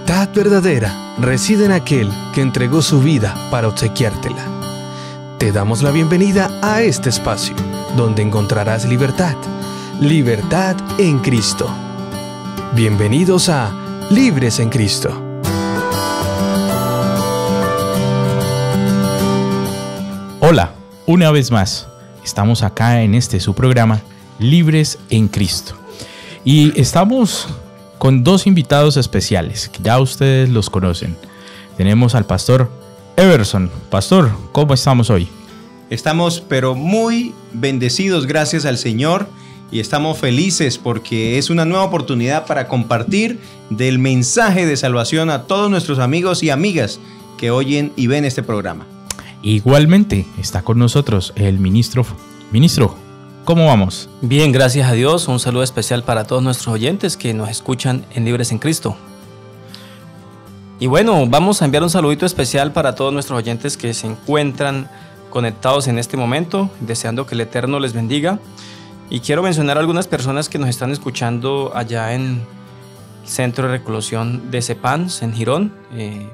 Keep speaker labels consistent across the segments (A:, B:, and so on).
A: libertad verdadera reside en aquel que entregó su vida para obsequiártela. Te damos la bienvenida a este espacio, donde encontrarás libertad, libertad en Cristo. Bienvenidos a Libres en Cristo.
B: Hola, una vez más, estamos acá en su programa, Libres en Cristo. Y estamos con dos invitados especiales, que ya ustedes los conocen. Tenemos al pastor Everson. Pastor, ¿cómo estamos hoy?
C: Estamos pero muy bendecidos, gracias al Señor, y estamos felices porque es una nueva oportunidad para compartir del mensaje de salvación a todos nuestros amigos y amigas que oyen y ven este programa.
B: Igualmente está con nosotros el ministro. Ministro, ¿cómo vamos?
D: Bien, gracias a Dios. Un saludo especial para todos nuestros oyentes que nos escuchan en Libres en Cristo. Y bueno, vamos a enviar un saludito especial para todos nuestros oyentes que se encuentran conectados en este momento, deseando que el Eterno les bendiga. Y quiero mencionar a algunas personas que nos están escuchando allá en el Centro de Reclusión de Cepans, en Girón,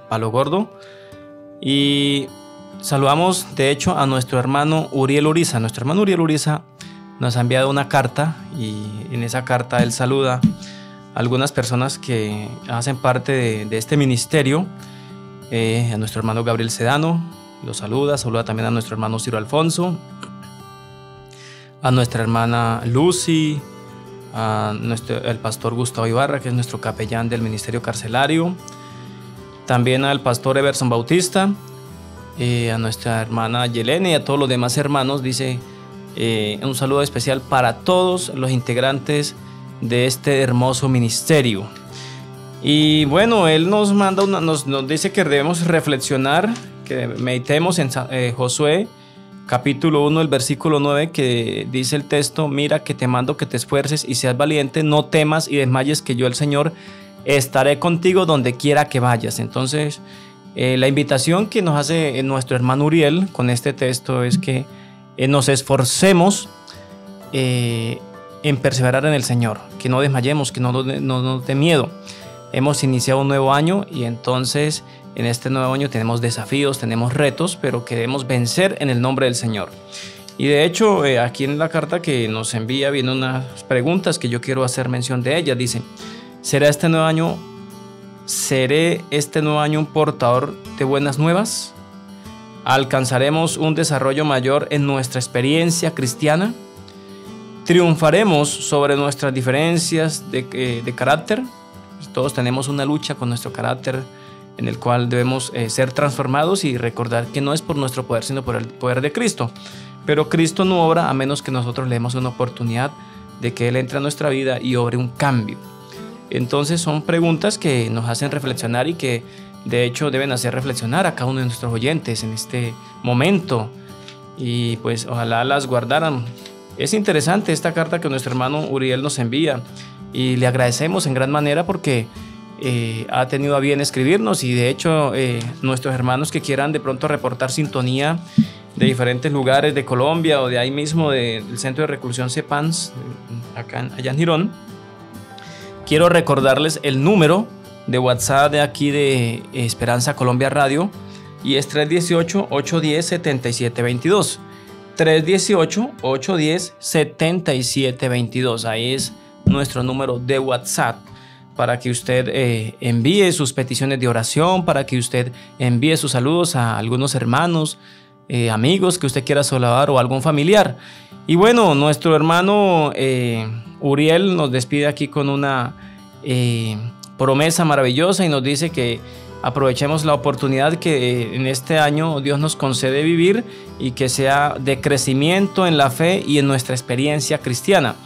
D: Palo Gordo. Y saludamos, de hecho, a nuestro hermano Uriel Uriza. Nuestro hermano Uriel Uriza nos ha enviado una carta y en esa carta él saluda a algunas personas que hacen parte de este ministerio. A nuestro hermano Gabriel Sedano lo saluda también a nuestro hermano Ciro Alfonso, a nuestra hermana Lucy, el pastor Gustavo Ibarra, que es nuestro capellán del ministerio carcelario, también al pastor Everson Bautista, a nuestra hermana Yelene y a todos los demás hermanos. Dice un saludo especial para todos los integrantes de este hermoso ministerio. Y bueno, él nos manda nos dice que debemos reflexionar, que meditemos en Josué capítulo 1, el versículo 9, que dice el texto: mira que te mando que te esfuerces y seas valiente, no temas y desmayes, que yo el Señor estaré contigo donde quiera que vayas. Entonces la invitación que nos hace nuestro hermano Uriel con este texto es que nos esforcemos en perseverar en el Señor, que no desmayemos, que no nos dé miedo. Hemos iniciado un nuevo año y entonces en este nuevo año tenemos desafíos, tenemos retos, pero queremos vencer en el nombre del Señor. Y de hecho, aquí en la carta que nos envía vienen unas preguntas que yo quiero hacer mención de ellas. Dice: ¿seré este nuevo año un portador de buenas nuevas? ¿Alcanzaremos un desarrollo mayor en nuestra experiencia cristiana? ¿Triunfaremos sobre nuestras diferencias de carácter? Todos tenemos una lucha con nuestro carácter en el cual debemos ser transformados y recordar que no es por nuestro poder, sino por el poder de Cristo. Pero Cristo no obra a menos que nosotros le demos una oportunidad de que Él entre a nuestra vida y obre un cambio. Entonces son preguntas que nos hacen reflexionar y que de hecho deben hacer reflexionar a cada uno de nuestros oyentes en este momento. Y pues ojalá las guardaran. Es interesante esta carta que nuestro hermano Uriel nos envía y le agradecemos en gran manera porque ha tenido a bien escribirnos. Y de hecho nuestros hermanos que quieran de pronto reportar sintonía de diferentes lugares de Colombia o de ahí mismo del Centro de Reclusión Cepans, allá en Girón, quiero recordarles el número de WhatsApp de aquí de Esperanza Colombia Radio, y es 318-810-7722. 318-810-7722. Ahí es nuestro número de WhatsApp para que usted envíe sus peticiones de oración, para que usted envíe sus saludos a algunos hermanos, amigos que usted quiera saludar o algún familiar. Y bueno, nuestro hermano Uriel nos despide aquí con una promesa maravillosa y nos dice que aprovechemos la oportunidad que en este año Dios nos concede vivir y que sea de crecimiento en la fe y en nuestra experiencia cristiana.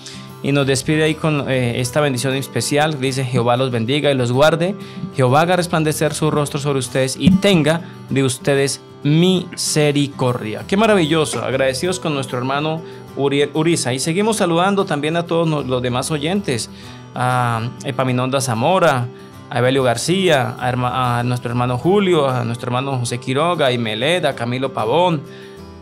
D: Y nos despide ahí con esta bendición especial. Dice: Jehová los bendiga y los guarde. Jehová haga resplandecer su rostro sobre ustedes y tenga de ustedes misericordia. Qué maravilloso. Agradecidos con nuestro hermano Uriel Uriza. Y seguimos saludando también a todos los demás oyentes. A Epaminonda Zamora, a Evelio García, a nuestro hermano Julio, a nuestro hermano José Quiroga, a Imeleda, a Camilo Pavón,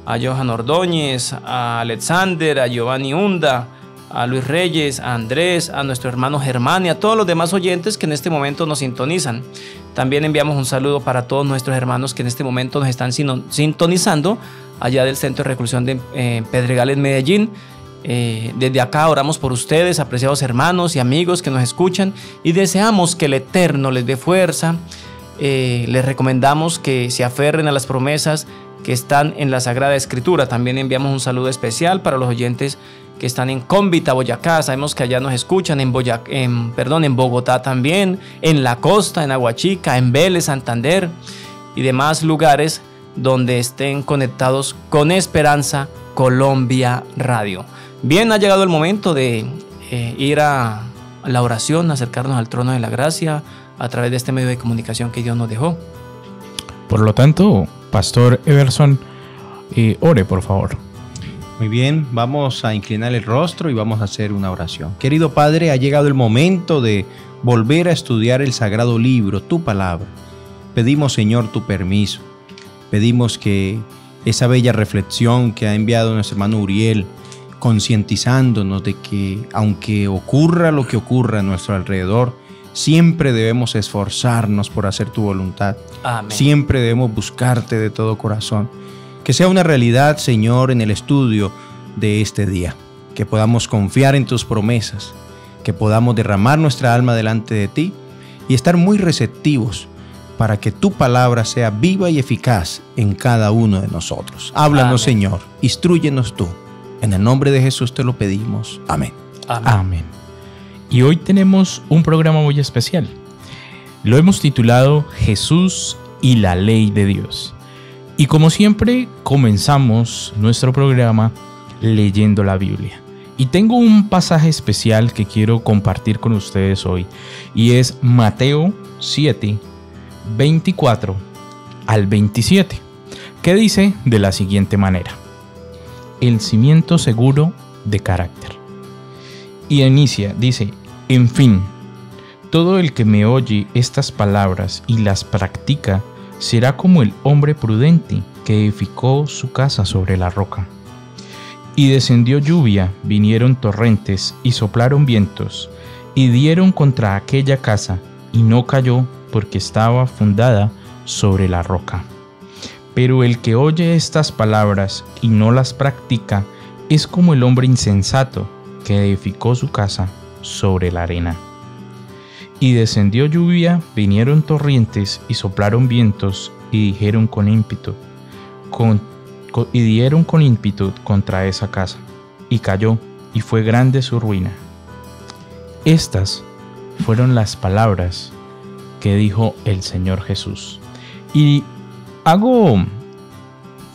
D: a Johan Ordóñez, a Alexander, a Giovanni Hunda, a Luis Reyes, a Andrés, a nuestro hermano Germán y a todos los demás oyentes que en este momento nos sintonizan. También enviamos un saludo para todos nuestros hermanos que en este momento nos están sintonizando allá del Centro de Reclusión de Pedregal en Medellín. Desde acá oramos por ustedes, apreciados hermanos y amigos que nos escuchan, y deseamos que el Eterno les dé fuerza. Les recomendamos que se aferren a las promesas que están en la Sagrada Escritura. También enviamos un saludo especial para los oyentes que están en Cómbita, Boyacá. Sabemos que allá nos escuchan, en Bogotá también, en la costa, en Aguachica, en Vélez, Santander y demás lugares donde estén conectados con Esperanza Colombia Radio. Bien, ha llegado el momento de ir a la oración, acercarnos al trono de la gracia a través de este medio de comunicación que Dios nos dejó.
B: Por lo tanto, Pastor Everson, ore por favor.
C: Muy bien, vamos a inclinar el rostro y vamos a hacer una oración. Querido Padre, ha llegado el momento de volver a estudiar el sagrado libro, tu palabra. Pedimos, Señor, tu permiso. Pedimos que esa bella reflexión que ha enviado nuestro hermano Uriel, concientizándonos de que aunque ocurra lo que ocurra a nuestro alrededor, siempre debemos esforzarnos por hacer tu voluntad.
D: Amén.
C: Siempre debemos buscarte de todo corazón. Que sea una realidad, Señor, en el estudio de este día. Que podamos confiar en tus promesas. Que podamos derramar nuestra alma delante de ti y estar muy receptivos para que tu palabra sea viva y eficaz en cada uno de nosotros. Háblanos, amén, Señor. Instrúyenos tú. En el nombre de Jesús te lo pedimos. Amén.
D: Amén.
B: Amén. Y hoy tenemos un programa muy especial. Lo hemos titulado Jesús y la Ley de Dios. Y como siempre, comenzamos nuestro programa leyendo la Biblia. Y tengo un pasaje especial que quiero compartir con ustedes hoy. Y es Mateo 7, 24 al 27, que dice de la siguiente manera: el cimiento seguro de carácter. Y inicia, dice: en fin, todo el que me oye estas palabras y las practica será como el hombre prudente que edificó su casa sobre la roca. Y descendió lluvia, vinieron torrentes y soplaron vientos, y dieron contra aquella casa, y no cayó porque estaba fundada sobre la roca. Pero el que oye estas palabras y no las practica es como el hombre insensato que edificó su casa sobre la arena. Y descendió lluvia, vinieron torrentes y soplaron vientos, y dieron con ímpetu contra esa casa, y cayó, y fue grande su ruina. Estas fueron las palabras que dijo el Señor Jesús. Y hago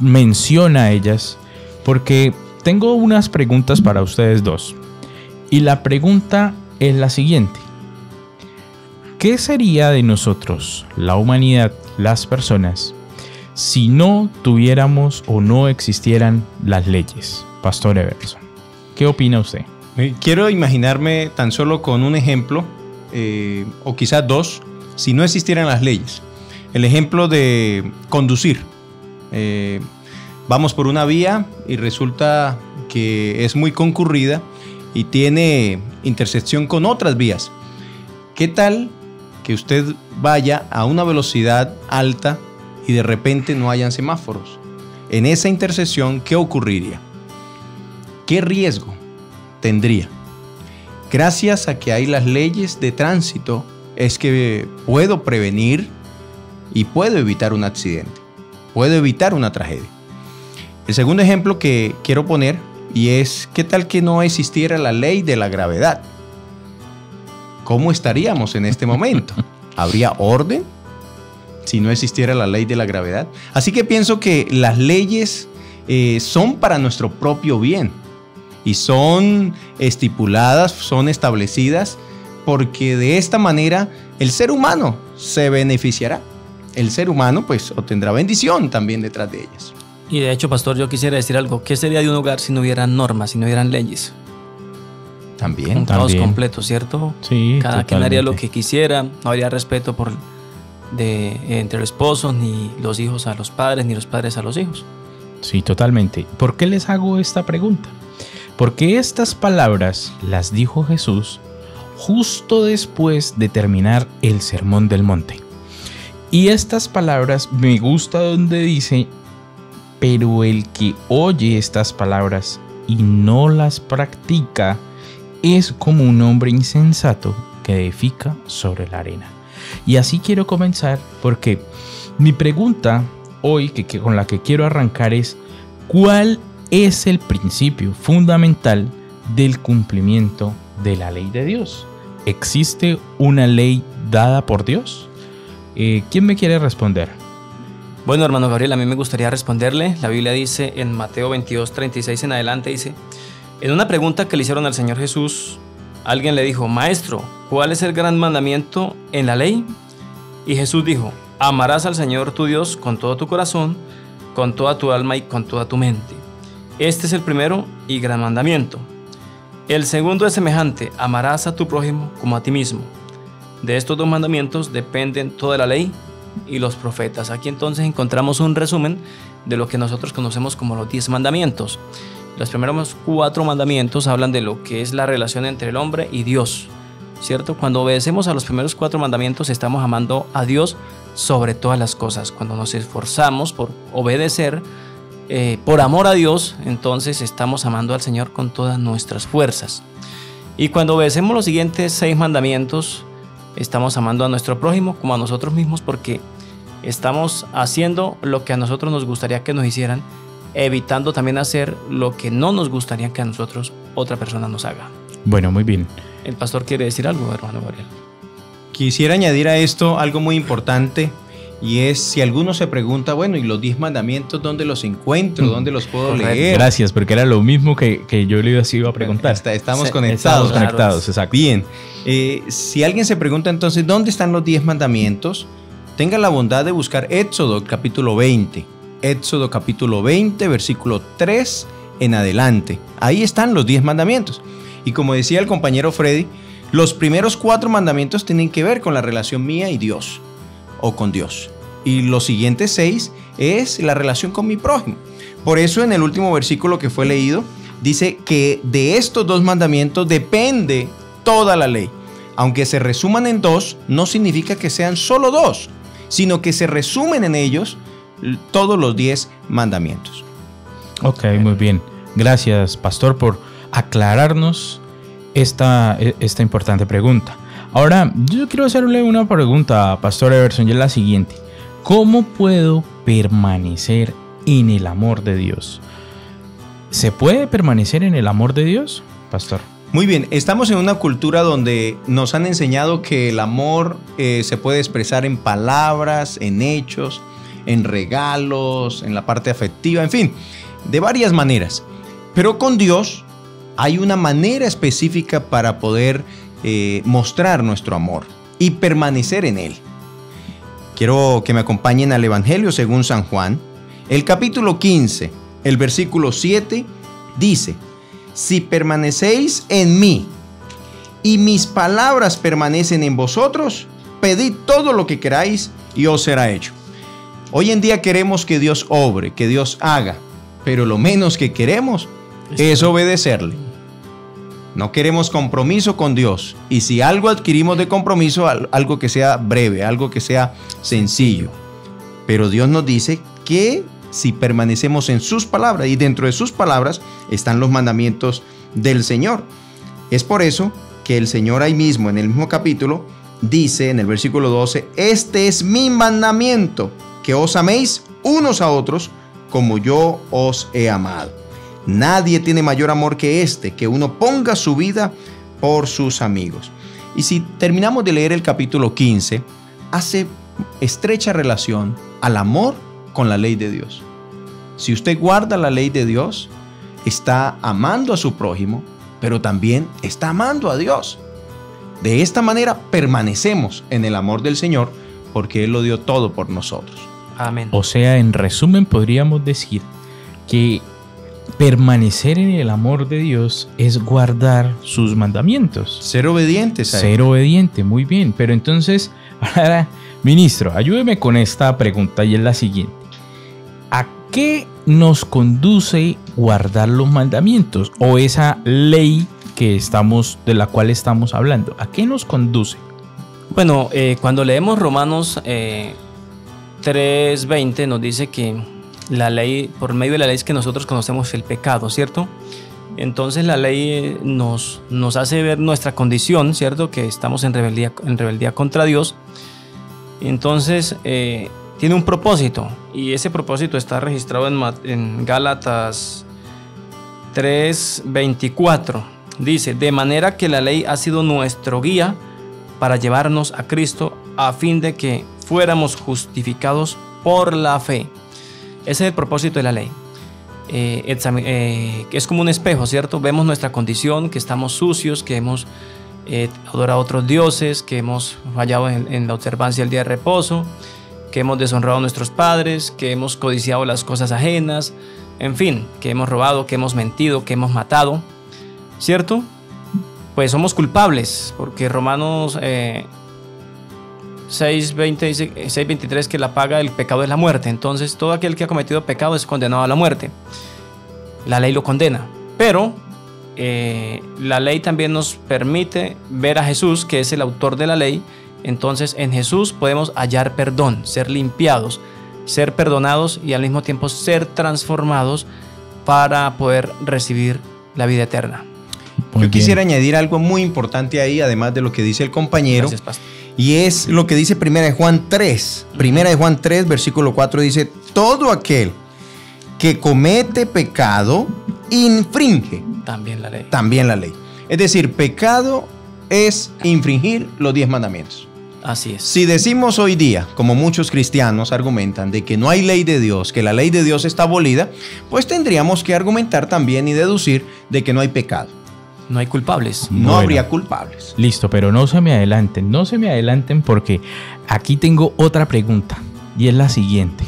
B: mención a ellas porque tengo unas preguntas para ustedes dos. Y la pregunta es la siguiente: ¿qué sería de nosotros, la humanidad, las personas, si no tuviéramos o no existieran las leyes? Pastor Everson, ¿qué opina usted?
C: Quiero imaginarme tan solo con un ejemplo, o quizás dos, si no existieran las leyes. El ejemplo de conducir. Vamos por una vía y resulta que es muy concurrida y tiene intersección con otras vías. ¿Qué tal que usted vaya a una velocidad alta y de repente no hayan semáforos? En esa intersección, ¿qué ocurriría? ¿Qué riesgo tendría? Gracias a que hay las leyes de tránsito, es que puedo prevenir y puedo evitar un accidente, puedo evitar una tragedia. El segundo ejemplo que quiero poner, y es, ¿qué tal que no existiera la ley de la gravedad? ¿Cómo estaríamos en este momento? ¿Habría orden si no existiera la ley de la gravedad? Así que pienso que las leyes son para nuestro propio bien y son estipuladas, son establecidas, porque de esta manera el ser humano se beneficiará. El ser humano pues obtendrá bendición también detrás de ellas.
D: Y de hecho, pastor, yo quisiera decir algo. ¿Qué sería de un hogar si no hubieran normas, si no hubieran leyes?
C: También.
D: Un caos completo, ¿cierto?
B: Sí,
D: cada
B: totalmente.
D: quien haría lo que quisiera, no habría respeto entre los esposos, ni los hijos a los padres, ni los padres a los hijos.
B: Sí, totalmente. ¿Por qué les hago esta pregunta? porque estas palabras las dijo Jesús justo después de terminar el Sermón del Monte. Y estas palabras me gusta donde dice, pero el que oye estas palabras y no las practica es como un hombre insensato que edifica sobre la arena. Y así quiero comenzar, porque mi pregunta hoy con la que quiero arrancar es: ¿cuál es el principio fundamental del cumplimiento de la ley de Dios? ¿Existe una ley dada por Dios? ¿Quién me quiere responder?
D: Bueno, hermano Gabriel, a mí me gustaría responderle. La Biblia dice en Mateo 22, 36 en adelante, dice: en una pregunta que le hicieron al Señor Jesús, alguien le dijo: Maestro, ¿cuál es el gran mandamiento en la ley? Y Jesús dijo: amarás al Señor tu Dios con todo tu corazón, con toda tu alma y con toda tu mente. Este es el primero y gran mandamiento. El segundo es semejante: amarás a tu prójimo como a ti mismo. De estos dos mandamientos dependen toda la ley y los profetas. Aquí entonces encontramos un resumen de lo que nosotros conocemos como los 10 mandamientos. Los primeros 4 mandamientos hablan de lo que es la relación entre el hombre y Dios, ¿cierto? Cuando obedecemos a los primeros 4 mandamientos, estamos amando a Dios sobre todas las cosas. Cuando nos esforzamos por obedecer, por amor a Dios, entonces estamos amando al Señor con todas nuestras fuerzas. Y cuando obedecemos los siguientes 6 mandamientos, estamos amando a nuestro prójimo como a nosotros mismos, porque estamos haciendo lo que a nosotros nos gustaría que nos hicieran, evitando también hacer lo que no nos gustaría que a nosotros otra persona nos haga.
B: Bueno, muy bien.
D: El pastor quiere decir algo, hermano Gabriel.
C: Quisiera añadir a esto algo muy importante, y es: si alguno se pregunta, bueno, ¿y los 10 mandamientos dónde los encuentro? ¿Dónde los puedo leer?
B: Gracias, porque era lo mismo que yo le iba a preguntar.
C: Estamos
B: Sí,
C: conectados.
B: Estamos conectados, exacto.
C: Bien, si alguien se pregunta entonces, ¿dónde están los 10 mandamientos? Tenga la bondad de buscar Éxodo capítulo 20. Éxodo capítulo 20, versículo 3 en adelante. Ahí están los 10 mandamientos. Y como decía el compañero Freddy, los primeros 4 mandamientos tienen que ver con la relación mía y Dios, o con Dios. Y los siguientes 6 es la relación con mi prójimo. Por eso en el último versículo que fue leído, dice que de estos 2 mandamientos depende toda la ley. Aunque se resuman en 2, no significa que sean solo 2, sino que se resumen en ellos todos los 10 mandamientos.
B: Ok, muy bien. Gracias, pastor, por aclararnos esta importante pregunta. Ahora, yo quiero hacerle una pregunta, pastor Everson, y es la siguiente: ¿cómo puedo permanecer en el amor de Dios? ¿Se puede permanecer en el amor de Dios, pastor?
C: Muy bien, estamos en una cultura donde nos han enseñado que el amor se puede expresar en palabras, en hechos, en regalos, en la parte afectiva, en fin, de varias maneras. Pero con Dios hay una manera específica para poder mostrar nuestro amor y permanecer en él. Quiero que me acompañen al Evangelio según San Juan. El capítulo 15, el versículo 7 dice: si permanecéis en mí y mis palabras permanecen en vosotros, pedid todo lo que queráis y os será hecho. Hoy en día queremos que Dios obre, que Dios haga, pero lo menos que queremos es obedecerle. No queremos compromiso con Dios, y si algo adquirimos de compromiso, algo que sea breve, algo que sea sencillo. Pero Dios nos dice que si permanecemos en sus palabras, y dentro de sus palabras están los mandamientos del Señor. Es por eso que el Señor ahí mismo, en el mismo capítulo, dice en el versículo 12: este es mi mandamiento, que os améis unos a otros como yo os he amado. Nadie tiene mayor amor que este, que uno ponga su vida por sus amigos. Y si terminamos de leer el capítulo 15, hace estrecha relación al amor con la ley de Dios. Si usted guarda la ley de Dios, está amando a su prójimo, pero también está amando a Dios. De esta manera permanecemos en el amor del Señor, porque Él lo dio todo por nosotros.
D: Amén.
B: O sea, en resumen, podríamos decir que permanecer en el amor de Dios es guardar sus mandamientos.
C: Ser obedientes a Él.
B: Ser obediente, muy bien. Pero entonces, ahora, ministro, ayúdeme con esta pregunta, y es la siguiente: ¿a qué nos conduce guardar los mandamientos o esa ley de la cual estamos hablando? ¿A qué nos conduce?
D: Bueno, cuando leemos Romanos 3:20 nos dice que la ley, por medio de la ley es que nosotros conocemos el pecado, ¿cierto? Entonces la ley nos hace ver nuestra condición, ¿cierto? Que estamos en rebeldía contra Dios. Entonces tiene un propósito, y ese propósito está registrado en Gálatas 3:24. Dice: de manera que la ley ha sido nuestro guía para llevarnos a Cristo, a fin de que fuéramos justificados por la fe. Ese es el propósito de la ley. Es como un espejo, ¿cierto? Vemos nuestra condición, que estamos sucios, que hemos adorado a otros dioses, que hemos fallado en la observancia del día de reposo, que hemos deshonrado a nuestros padres, que hemos codiciado las cosas ajenas, en fin, que hemos robado, que hemos mentido, que hemos matado, ¿cierto? Pues somos culpables, porque Romanos 6:23 que la paga del pecado es la muerte. Entonces todo aquel que ha cometido pecado es condenado a la muerte. La ley lo condena, pero la ley también nos permite ver a Jesús, que es el autor de la ley. Entonces en Jesús podemos hallar perdón, ser limpiados, ser perdonados y al mismo tiempo ser transformados para poder recibir la vida eterna.
C: Yo quisiera añadir algo muy importante ahí, además de lo que dice el compañero.
D: Gracias, pastor.
C: Y es lo que dice 1 Juan 3. 1 Juan 3, versículo 4 dice: todo aquel que comete pecado infringe
D: También la ley.
C: también la ley. Es decir, pecado es infringir los 10 mandamientos.
D: Así es.
C: Si decimos hoy día, como muchos cristianos argumentan, de que no hay ley de Dios, que la ley de Dios está abolida, pues tendríamos que argumentar también y deducir de que no hay pecado.
D: No hay culpables.
C: No
B: Bueno.
C: habría culpables.
B: Listo, pero no se me adelanten porque aquí tengo otra pregunta y es la siguiente.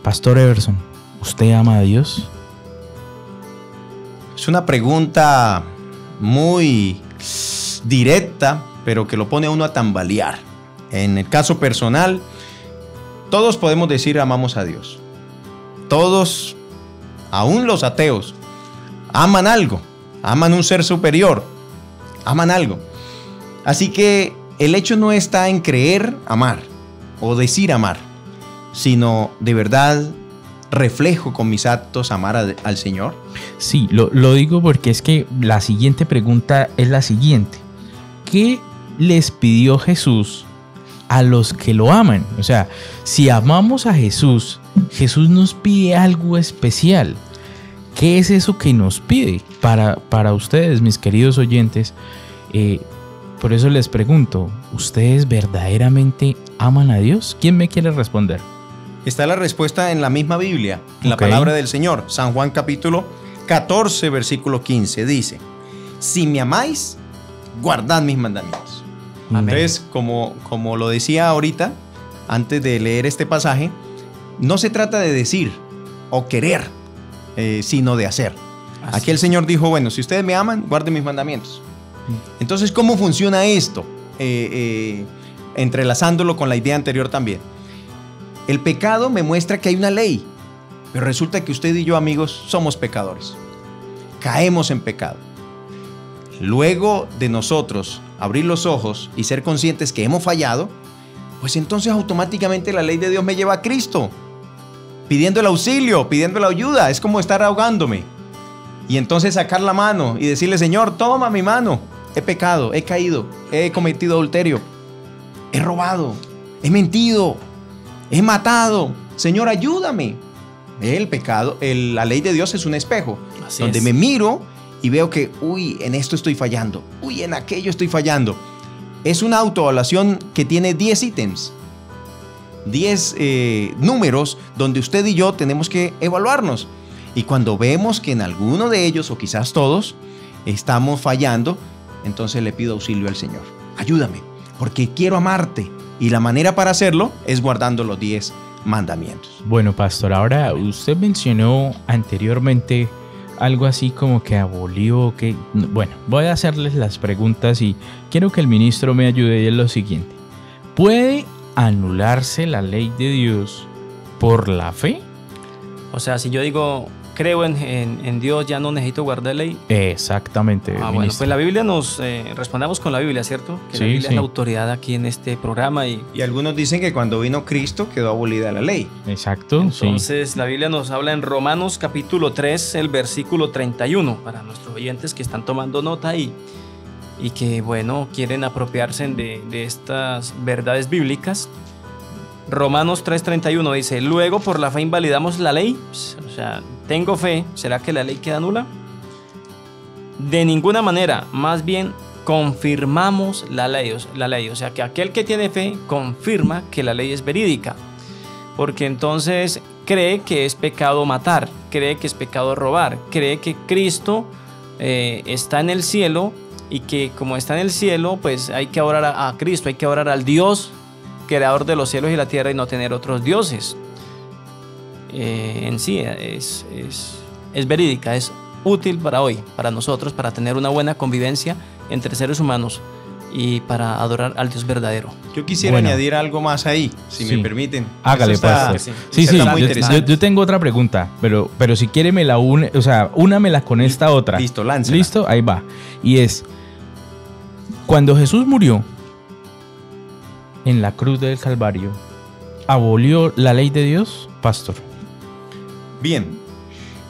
B: Pastor Everson, ¿usted ama a Dios?
C: Es una pregunta muy directa, pero que lo pone a uno a tambalear. En el caso personal, todos podemos decir amamos a Dios. Todos, aún los ateos, aman algo. Aman un ser superior, aman algo. Así que el hecho no está en creer amar o decir amar, sino de verdad reflejo con mis actos amar al Señor.
B: Sí, lo digo porque es que la siguiente pregunta es la siguiente. ¿Qué les pidió Jesús a los que lo aman? O sea, si amamos a Jesús, Jesús nos pide algo especial. ¿Qué es eso que nos pide para ustedes, mis queridos oyentes? Por eso les pregunto, ¿ustedes verdaderamente aman a Dios? ¿Quién me quiere responder?
C: Está la respuesta en la misma Biblia, en la palabra del Señor. San Juan capítulo 14, versículo 15 dice: si me amáis, guardad mis mandamientos.
D: Amén.
C: Entonces, como lo decía ahorita, antes de leer este pasaje, no se trata de decir o querer, sino de hacer.
D: Así
C: Aquí el
D: es.
C: Señor dijo: bueno, si ustedes me aman, guarden mis mandamientos. Entonces, ¿cómo funciona esto? Entrelazándolo con la idea anterior también. El pecado me muestra que hay una ley, pero resulta que usted y yo, amigos, somos pecadores. Caemos en pecado. Luego de nosotros abrir los ojos y ser conscientes que hemos fallado, pues entonces automáticamente la ley de Dios me lleva a Cristo, pidiendo el auxilio, pidiendo la ayuda. Es como estar ahogándome. Y entonces sacar la mano y decirle: Señor, toma mi mano. He pecado, he caído, he cometido adulterio, he robado, he mentido, he matado. Señor, ayúdame. El pecado, la ley de Dios es un espejo,
D: Así
C: donde
D: es.
C: me miro y veo que, uy, en esto estoy fallando, uy, en aquello estoy fallando. Es una autoevaluación que tiene 10 ítems. 10 números donde usted y yo tenemos que evaluarnos. Y cuando vemos que en alguno de ellos, o quizás todos, estamos fallando, entonces le pido auxilio al Señor. Ayúdame, porque quiero amarte. Y la manera para hacerlo es guardando los 10 mandamientos.
B: Bueno, pastor, ahora usted mencionó anteriormente algo así como que abolió, que... Bueno, voy a hacerles las preguntas y quiero que el ministro me ayude. Y es lo siguiente: ¿puede anularse la ley de Dios por la fe?
D: O sea, si yo digo, creo en Dios, ya no necesito guardar ley.
B: Exactamente.
D: Bueno,
B: ministro.
D: pues la Biblia respondamos con la Biblia, ¿cierto? Que
B: Sí,
D: la Biblia
B: sí.
D: es la autoridad aquí en este programa y
C: Y algunos dicen que cuando vino Cristo quedó abolida la ley.
B: Exacto, sí.
D: entonces la Biblia nos habla en Romanos capítulo 3, el versículo 31, para nuestros oyentes que están tomando nota y que, bueno, quieren apropiarse de estas verdades bíblicas. Romanos 3:31 dice, luego por la fe invalidamos la ley. O sea, tengo fe, ¿será que la ley queda nula? De ninguna manera, más bien confirmamos la ley. O sea, que aquel que tiene fe confirma que la ley es verídica. Porque entonces cree que es pecado matar, cree que es pecado robar, cree que Cristo está en el cielo y que como está en el cielo, pues hay que orar a Cristo, hay que orar al Dios creador de los cielos y la tierra y no tener otros dioses. En sí es verídica, es útil para hoy, para nosotros, para tener una buena convivencia entre seres humanos y para adorar al Dios verdadero.
C: Yo quisiera
B: Bueno.
C: añadir algo más ahí, si
B: Sí.
C: me permiten.
B: Hágale,
C: Eso está-
B: pastor.
D: sí,
B: Sí,
C: está muy
B: yo,
C: interesante.
B: yo tengo otra pregunta, pero si quiere me la une, o sea, únamela con esta otra.
C: Listo, láncela.
B: ¿Listo? Ahí va. Y es, cuando Jesús murió en la cruz del Calvario, ¿abolió la ley de Dios, pastor?
C: Bien.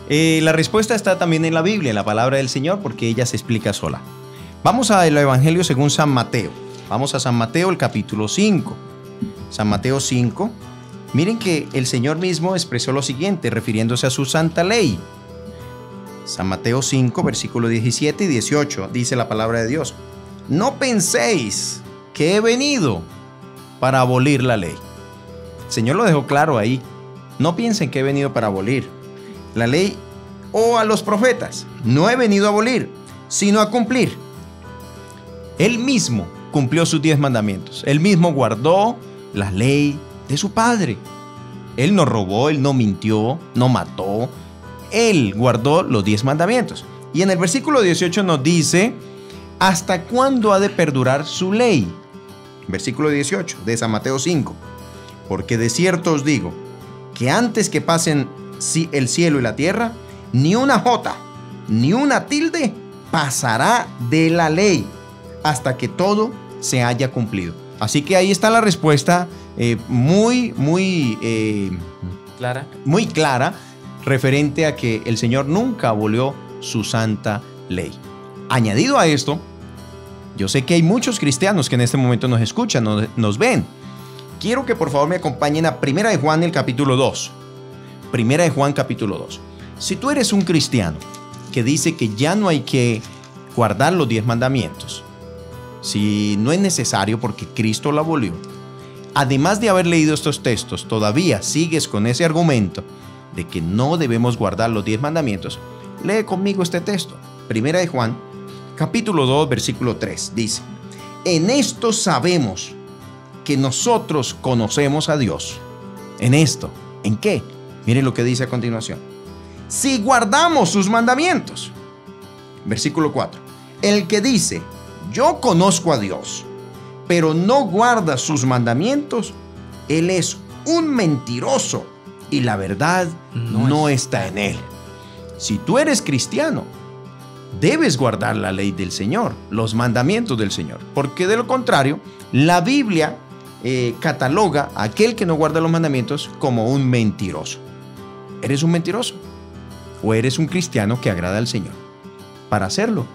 C: La respuesta está también en la Biblia, en la palabra del Señor, porque ella se explica sola. Vamos al Evangelio según San Mateo. Vamos a San Mateo, el capítulo 5. San Mateo 5. Miren que el Señor mismo expresó lo siguiente, refiriéndose a su santa ley. San Mateo 5, versículo 17 y 18, dice la palabra de Dios. No penséis que he venido para abolir la ley. El Señor lo dejó claro ahí. No piensen que he venido para abolir la ley o a los profetas. No he venido a abolir, sino a cumplir. Él mismo cumplió sus 10 mandamientos. Él mismo guardó la ley de su Padre. Él no robó, él no mintió, no mató. Él guardó los 10 mandamientos. Y en el versículo 18 nos dice, ¿hasta cuándo ha de perdurar su ley? Versículo 18 de San Mateo 5. Porque de cierto os digo, que antes que pasen el cielo y la tierra, ni una jota, ni una tilde pasará de la ley, hasta que todo se haya cumplido. Así que ahí está la respuesta muy clara referente a que el Señor nunca abolió su santa ley. Añadido a esto, yo sé que hay muchos cristianos que en este momento nos escuchan, nos ven. Quiero que por favor me acompañen a 1 de Juan, el capítulo 2. 1 de Juan, capítulo 2. Si tú eres un cristiano que dice que ya no hay que guardar los 10 mandamientos, si no es necesario porque Cristo lo abolió, además de haber leído estos textos, todavía sigues con ese argumento de que no debemos guardar los 10 mandamientos, lee conmigo este texto. 1 de Juan, capítulo 2, versículo 3, dice: en esto sabemos que nosotros conocemos a Dios. En esto, ¿en qué? Miren lo que dice a continuación. Si guardamos sus mandamientos. Versículo 4. El que dice, yo conozco a Dios, pero no guarda sus mandamientos, él es un mentiroso y la verdad no está en él. Si tú eres cristiano, debes guardar la ley del Señor, los mandamientos del Señor, porque de lo contrario, la Biblia cataloga a aquel que no guarda los mandamientos como un mentiroso. ¿Eres un mentiroso? ¿O eres un cristiano que agrada al Señor? Para hacerlo,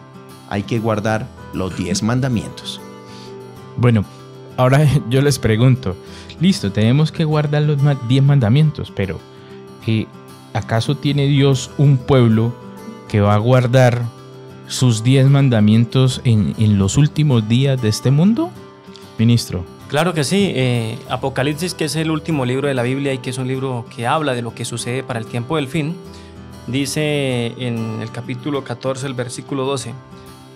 C: hay que guardar los 10 mandamientos.
B: Bueno, ahora yo les pregunto, listo, tenemos que guardar los 10 mandamientos, pero ¿acaso tiene Dios un pueblo que va a guardar sus 10 mandamientos en los últimos días de este mundo, ministro?
D: Claro que sí. Apocalipsis, que es el último libro de la Biblia y que es un libro que habla de lo que sucede para el tiempo del fin, dice en el capítulo 14, el versículo 12,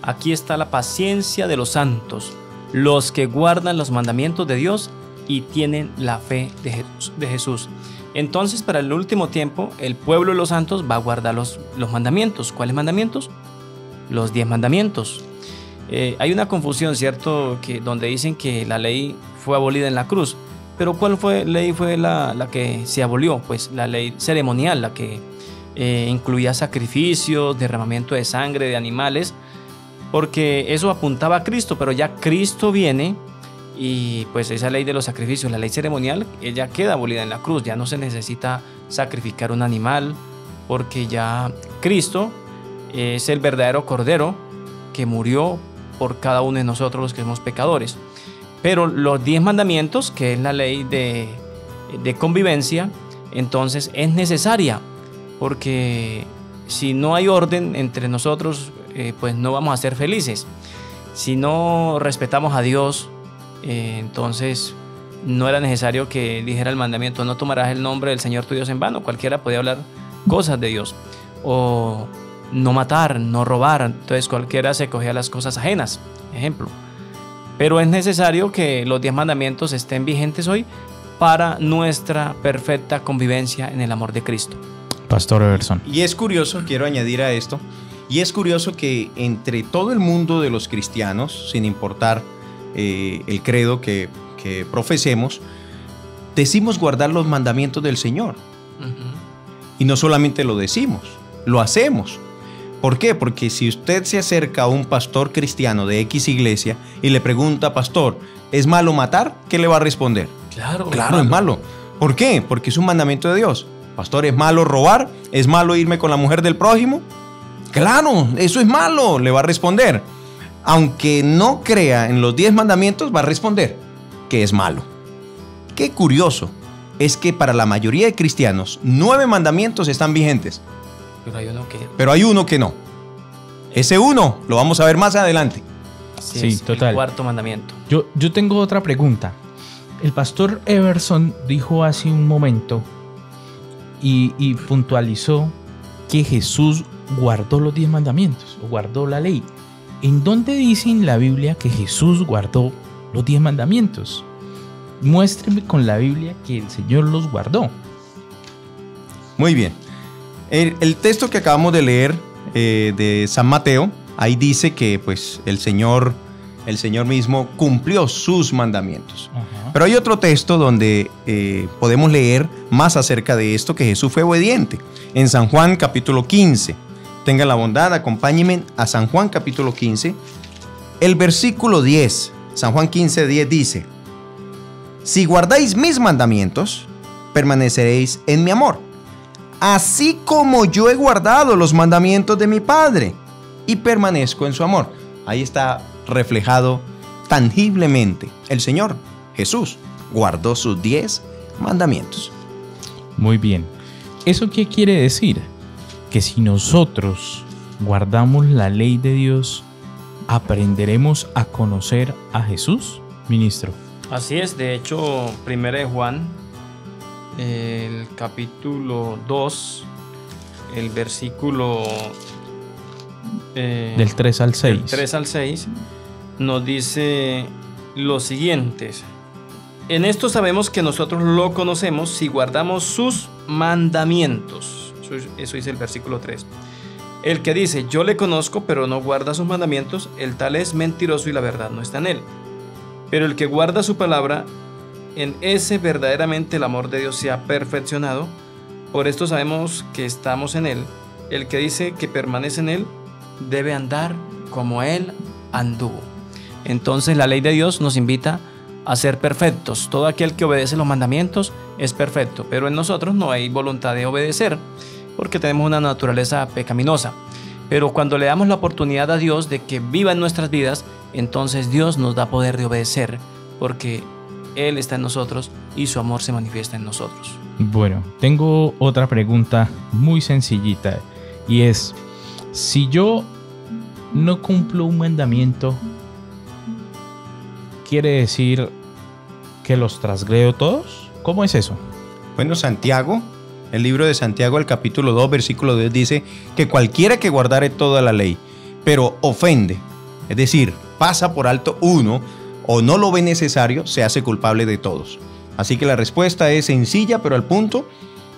D: aquí está la paciencia de los santos, los que guardan los mandamientos de Dios y tienen la fe de Jesús. Entonces, para el último tiempo, el pueblo de los santos va a guardar los mandamientos. ¿Cuáles mandamientos? Los 10 mandamientos. Hay una confusión, ¿cierto? Donde dicen que la ley fue abolida en la cruz. Pero ¿cuál ley fue la que se abolió? Pues la ley ceremonial, la que incluía sacrificios, derramamiento de sangre de animales, porque eso apuntaba a Cristo, pero ya Cristo viene y pues esa ley de los sacrificios, la ley ceremonial, ella queda abolida en la cruz. Ya no se necesita sacrificar un animal, porque ya Cristo es el verdadero Cordero que murió por cada uno de nosotros los que somos pecadores. Pero los 10 mandamientos, que es la ley de convivencia, entonces es necesaria, porque si no hay orden entre nosotros, pues no vamos a ser felices. Si no respetamos a Dios, entonces no era necesario que dijera el mandamiento: no tomarás el nombre del Señor tu Dios en vano. Cualquiera podía hablar cosas de Dios. O no matar, no robar. Entonces cualquiera se cogía las cosas ajenas, ejemplo. Pero es necesario que los 10 mandamientos estén vigentes hoy para nuestra perfecta convivencia en el amor de Cristo.
B: Pastor Everson.
C: Y es curioso, quiero añadir a esto, y es curioso que entre todo el mundo de los cristianos, sin importar el credo que profesemos, decimos guardar los mandamientos del Señor. Y no solamente lo decimos, lo hacemos. ¿Por qué? Porque si usted se acerca a un pastor cristiano de X iglesia y le pregunta: pastor, ¿es malo matar? ¿Qué le va a responder?
D: Claro,
C: es malo. ¿Por qué? Porque es un mandamiento de Dios. Pastor, ¿es malo robar? ¿Es malo irme con la mujer del prójimo? Claro, eso es malo, le va a responder. Aunque no crea en los 10 mandamientos, va a responder que es malo. Qué curioso es que para la mayoría de cristianos 9 mandamientos están vigentes. Pero hay uno que no. Ese uno lo vamos a ver más adelante.
B: Sí, total.
D: El 4º mandamiento.
B: Yo tengo otra pregunta. El pastor Everson dijo hace un momento y puntualizó que Jesús guardó los 10 mandamientos, o guardó la ley. ¿En dónde dice en la Biblia que Jesús guardó los 10 mandamientos? Muéstreme con la Biblia que el Señor los guardó.
C: Muy bien. El texto que acabamos de leer de San Mateo, ahí dice que pues el Señor mismo cumplió sus mandamientos. Ajá. Pero hay otro texto donde podemos leer más acerca de esto, que Jesús fue obediente. En San Juan capítulo 15. Tengan la bondad, acompáñenme a San Juan capítulo 15. El versículo 10, San Juan 15, 10 dice: si guardáis mis mandamientos, permaneceréis en mi amor, así como yo he guardado los mandamientos de mi Padre y permanezco en su amor. Ahí está reflejado tangiblemente. El Señor Jesús guardó sus 10 mandamientos.
B: Muy bien. ¿Eso qué quiere decir? Que si nosotros guardamos la ley de Dios, ¿aprenderemos a conocer a Jesús, ministro?
D: Así es. De hecho, 1 de Juan, el capítulo 2, el versículo
B: del 3 al 6.
D: Del 3 al 6 nos dice lo siguiente: en esto sabemos que nosotros lo conocemos si guardamos sus mandamientos. Eso dice el versículo 3. El que dice yo le conozco pero no guarda sus mandamientos, el tal es mentiroso y la verdad no está en él. Pero el que guarda su palabra, en ese verdaderamente el amor de Dios se ha perfeccionado. Por esto sabemos que estamos en él. El que dice que permanece en él debe andar como él anduvo. Entonces la ley de Dios nos invita a ser perfectos. Todo aquel que obedece los mandamientos es perfecto, pero en nosotros no hay voluntad de obedecer porque tenemos una naturaleza pecaminosa. Pero cuando le damos la oportunidad a Dios de que viva en nuestras vidas, entonces Dios nos da poder de obedecer, porque Él está en nosotros y su amor se manifiesta en nosotros.
B: Bueno, tengo otra pregunta muy sencillita, y es: si yo no cumplo un mandamiento, ¿quiere decir que los trasgredo todos? ¿Cómo es eso?
C: Bueno, Santiago, el libro de Santiago, el capítulo 2, versículo 10 dice que cualquiera que guardare toda la ley, pero ofende, es decir, pasa por alto uno o no lo ve necesario, se hace culpable de todos. Así que la respuesta es sencilla, pero al punto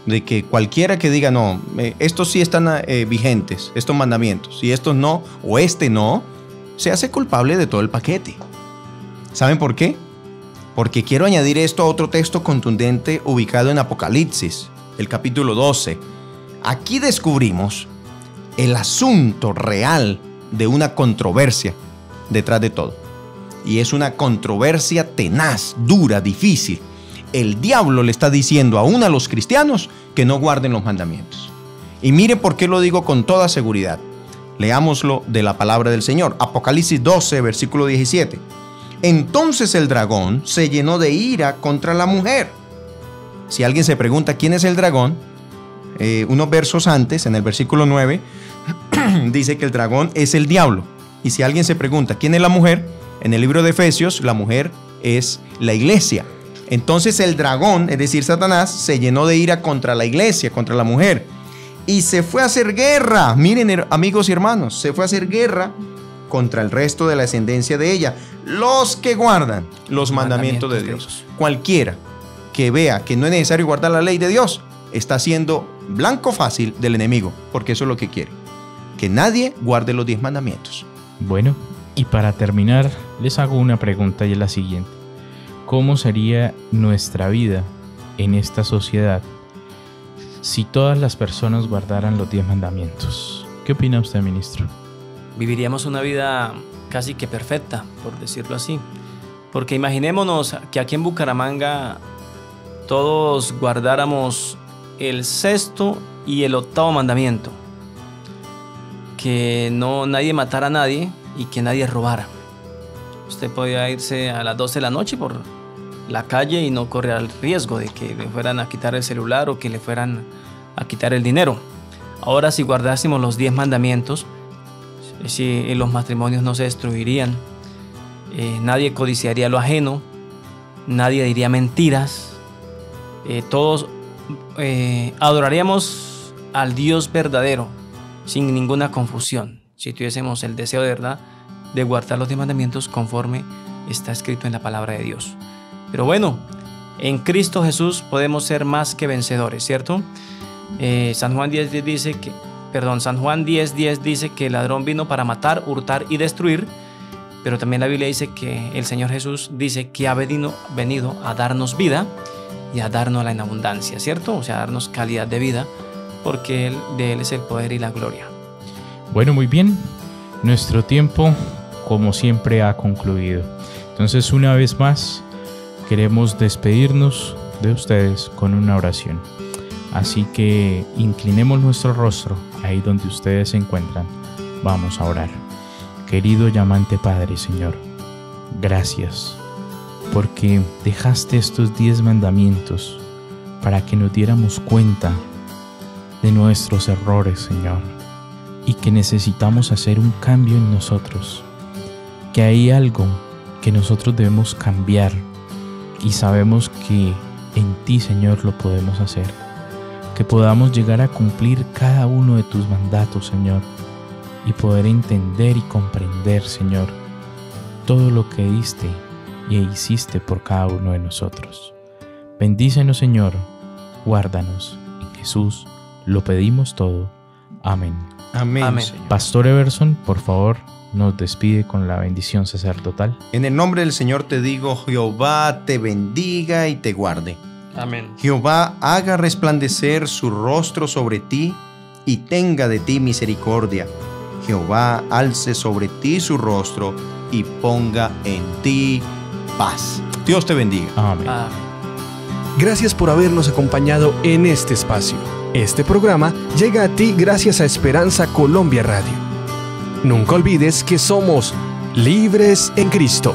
C: de que cualquiera que diga no, estos sí están vigentes, estos mandamientos, y estos no, o este no, se hace culpable de todo el paquete. ¿Saben por qué? porque quiero añadir esto a otro texto contundente ubicado en Apocalipsis, el capítulo 12. Aquí descubrimos el asunto real de una controversia detrás de todo. Y es una controversia tenaz, dura, difícil. El diablo le está diciendo aún a los cristianos que no guarden los mandamientos. Y mire por qué lo digo con toda seguridad. Leámoslo de la palabra del Señor. Apocalipsis 12, versículo 17. Entonces el dragón se llenó de ira contra la mujer. Si alguien se pregunta quién es el dragón, unos versos antes, en el versículo 9, dice que el dragón es el diablo. Y si alguien se pregunta quién es la mujer, en el libro de Efesios, la mujer es la iglesia. Entonces el dragón, es decir, Satanás, se llenó de ira contra la iglesia, contra la mujer. Y se fue a hacer guerra. Miren, amigos y hermanos, se fue a hacer guerra contra el resto de la descendencia de ella, los que guardan los mandamientos de Dios. Cualquiera que vea que no es necesario guardar la ley de Dios, está siendo blanco fácil del enemigo, porque eso es lo que quiere, que nadie guarde los 10 mandamientos.
B: Bueno, y para terminar, les hago una pregunta y es la siguiente. ¿Cómo sería nuestra vida en esta sociedad si todas las personas guardaran los 10 mandamientos? ¿Qué opina usted, ministro?
D: Viviríamos una vida casi que perfecta, por decirlo así. Porque imaginémonos que aquí en Bucaramanga todos guardáramos el 6º y el 8º mandamiento. Que nadie matara a nadie y que nadie robara. Usted podía irse a las 12 de la noche por la calle y no correr el riesgo de que le fueran a quitar el celular o que le fueran a quitar el dinero. Ahora, si guardásemos los 10 mandamientos, si los matrimonios no se destruirían, nadie codiciaría lo ajeno, nadie diría mentiras, todos adoraríamos al Dios verdadero sin ninguna confusión, si tuviésemos el deseo de verdad de guardar los 10 mandamientos conforme está escrito en la palabra de Dios. Pero bueno, en Cristo Jesús podemos ser más que vencedores, ¿cierto? San Juan 10:10 dice que San Juan 10:10 dice que el ladrón vino para matar, hurtar y destruir, pero también la Biblia dice que el Señor Jesús dice que ha venido a darnos vida y a darnos en abundancia, ¿cierto? O sea, a darnos calidad de vida, porque de Él es el poder y la gloria.
B: Bueno, muy bien. Nuestro tiempo, como siempre, ha concluido. Entonces, una vez más, queremos despedirnos de ustedes con una oración. Así que inclinemos nuestro rostro ahí donde ustedes se encuentran. Vamos a orar. Querido y amante Padre, Señor, gracias porque dejaste estos 10 mandamientos para que nos diéramos cuenta de nuestros errores, Señor, y que necesitamos hacer un cambio en nosotros, que hay algo que nosotros debemos cambiar y sabemos que en ti, Señor, lo podemos hacer. Que podamos llegar a cumplir cada uno de tus mandatos, Señor, y poder entender y comprender, Señor, todo lo que diste y hiciste por cada uno de nosotros. Bendícenos, Señor, guárdanos. En Jesús lo pedimos todo. Amén.
C: Amén.
D: Amén.
C: Señor.
B: Pastor Everson, por favor, nos despide con la bendición sacerdotal.
C: En el nombre del Señor te digo, Jehová te bendiga y te guarde.
D: Amén.
C: Jehová haga resplandecer su rostro sobre ti y tenga de ti misericordia. Jehová alce sobre ti su rostro y ponga en ti paz. Dios te bendiga.
B: Amén.
D: Amén.
A: Gracias por habernos acompañado en este espacio. Este programa llega a ti gracias a Esperanza Colombia Radio. Nunca olvides que somos libres en Cristo.